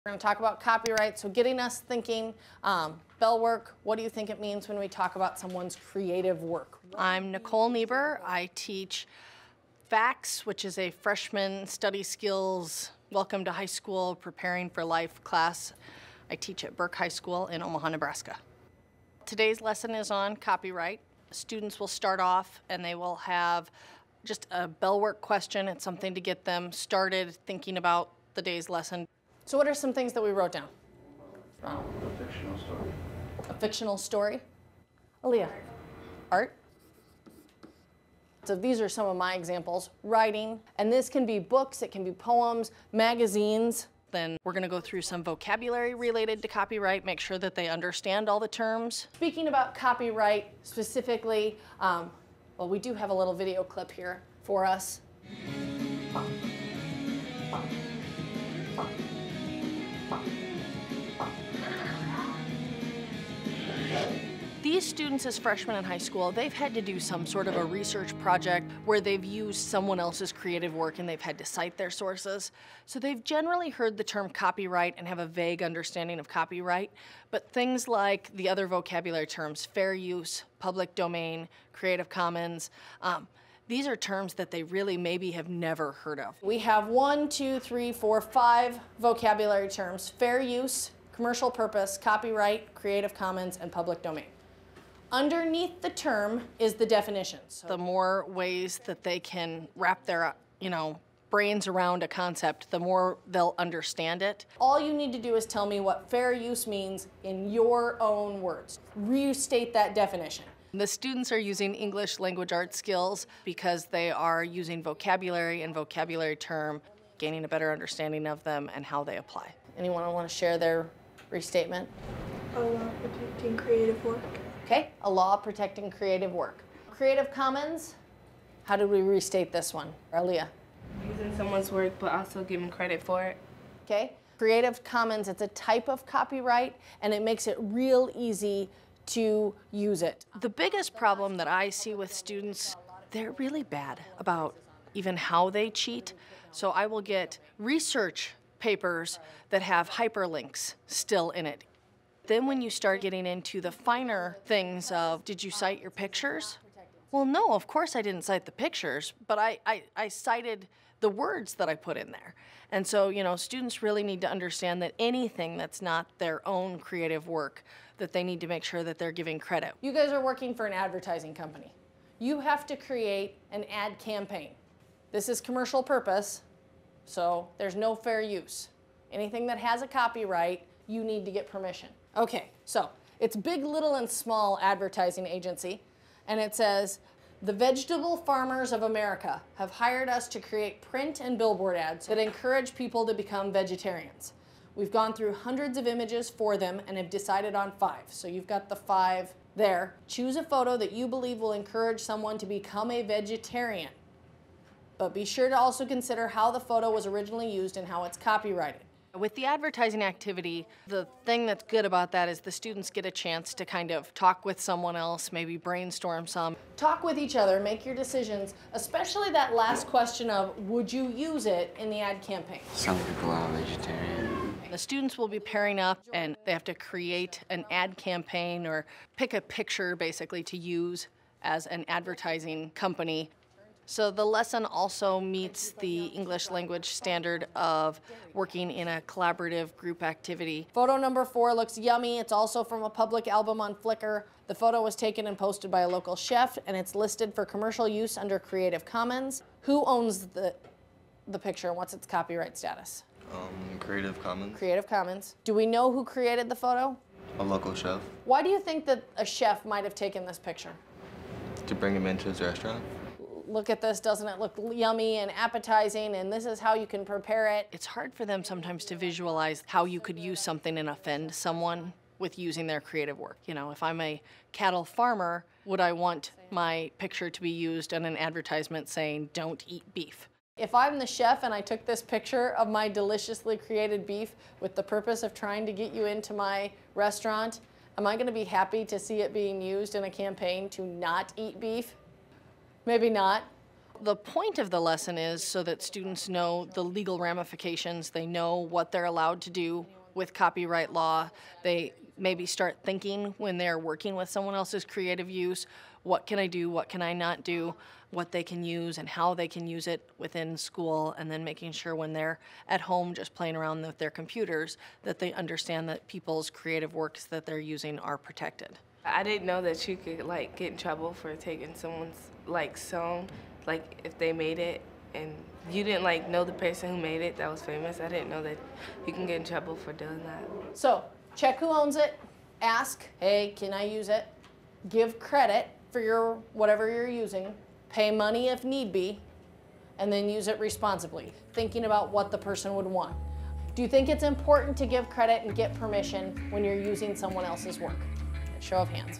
We're going to talk about copyright, so getting us thinking. Bell work, what do you think it means when we talk about someone's creative work? I'm Nicole Niebuhr. I teach FACS, which is a freshman study skills, welcome to high school, preparing for life class. I teach at Burke High School in Omaha, Nebraska. Today's lesson is on copyright. Students will start off and they will have just a bell work question. It's something to get them started thinking about the day's lesson. So what are some things that we wrote down? A fictional story. A fictional story. Aaliyah. Art. So these are some of my examples. Writing, and this can be books, it can be poems, magazines. Then we're going to go through some vocabulary related to copyright, make sure that they understand all the terms. Speaking about copyright specifically, well, we do have a little video clip here for us. These students as freshmen in high school, they've had to do some sort of a research project where they've used someone else's creative work and they've had to cite their sources. So they've generally heard the term copyright and have a vague understanding of copyright, but things like the other vocabulary terms, fair use, public domain, Creative Commons, these are terms that they really maybe have never heard of. We have 5 vocabulary terms: fair use, commercial purpose, copyright, Creative Commons, and public domain. Underneath the term is the definition. So the more ways that they can wrap their, brains around a concept, the more they'll understand it. all you need to do is tell me what fair use means in your own words. Restate that definition. The students are using English language arts skills because they are using vocabulary and vocabulary term, gaining a better understanding of them and how they apply. Anyone want to share their restatement? A law protecting creative work. Okay, a law protecting creative work. Creative Commons, how did we restate this one? Aaliyah. Using someone's work, but also giving credit for it. Okay, Creative Commons, it's a type of copyright, and it makes it real easy to use it. The biggest problem that I see with students, they're really bad about even how they cheat. So I will get research papers that have hyperlinks still in it. Then when you start getting into the finer things of, did you cite your pictures? Well, no, of course I didn't cite the pictures, but I cited the words that I put in there. And so, students really need to understand that anything that's not their own creative work, that they need to make sure that they're giving credit. You guys are working for an advertising company. You have to create an ad campaign. This is commercial purpose, so there's no fair use. Anything that has a copyright, you need to get permission. Okay, so it's Big, Little, and Small Advertising Agency, and it says, the vegetable farmers of America have hired us to create print and billboard ads that encourage people to become vegetarians. We've gone through hundreds of images for them and have decided on 5. So you've got the 5 there. Choose a photo that you believe will encourage someone to become a vegetarian. But be sure to also consider how the photo was originally used and how it's copyrighted. With the advertising activity, the thing that's good about that is the students get a chance to kind of talk with someone else, maybe brainstorm some. Talk with each other, make your decisions, especially that last question of, would you use it in the ad campaign? Some people are vegetarian. The students will be pairing up and they have to create an ad campaign or pick a picture basically to use as an advertising company. So the lesson also meets the English language standard of working in a collaborative group activity. Photo number 4 looks yummy. It's also from a public album on Flickr. The photo was taken and posted by a local chef, and it's listed for commercial use under Creative Commons. Who owns the picture and what's its copyright status? Creative Commons. Creative Commons. Do we know who created the photo? A local chef. Why do you think that a chef might have taken this picture? To bring him into his restaurant. Look at this, doesn't it look yummy and appetizing, and this is how you can prepare it. It's hard for them sometimes to visualize how you could use something and offend someone with using their creative work. If I'm a cattle farmer, would I want my picture to be used in an advertisement saying, don't eat beef? If I'm the chef and I took this picture of my deliciously created beef with the purpose of trying to get you into my restaurant, am I going to be happy to see it being used in a campaign to not eat beef? Maybe not. The point of the lesson is so that students know the legal ramifications, they know what they're allowed to do, with copyright law. They maybe start thinking when they're working with someone else's creative use, what can I do, what can I not do, what they can use and how they can use it within school, and then making sure when they're at home just playing around with their computers that they understand that people's creative works that they're using are protected. I didn't know that you could like get in trouble for taking someone's like song, like if they made it and you didn't like know the person who made it that was famous. I didn't know that you can get in trouble for doing that. So check who owns it, ask, hey, can I use it? Give credit for your whatever you're using, pay money if need be, and then use it responsibly, thinking about what the person would want. Do you think it's important to give credit and get permission when you're using someone else's work? Show of hands.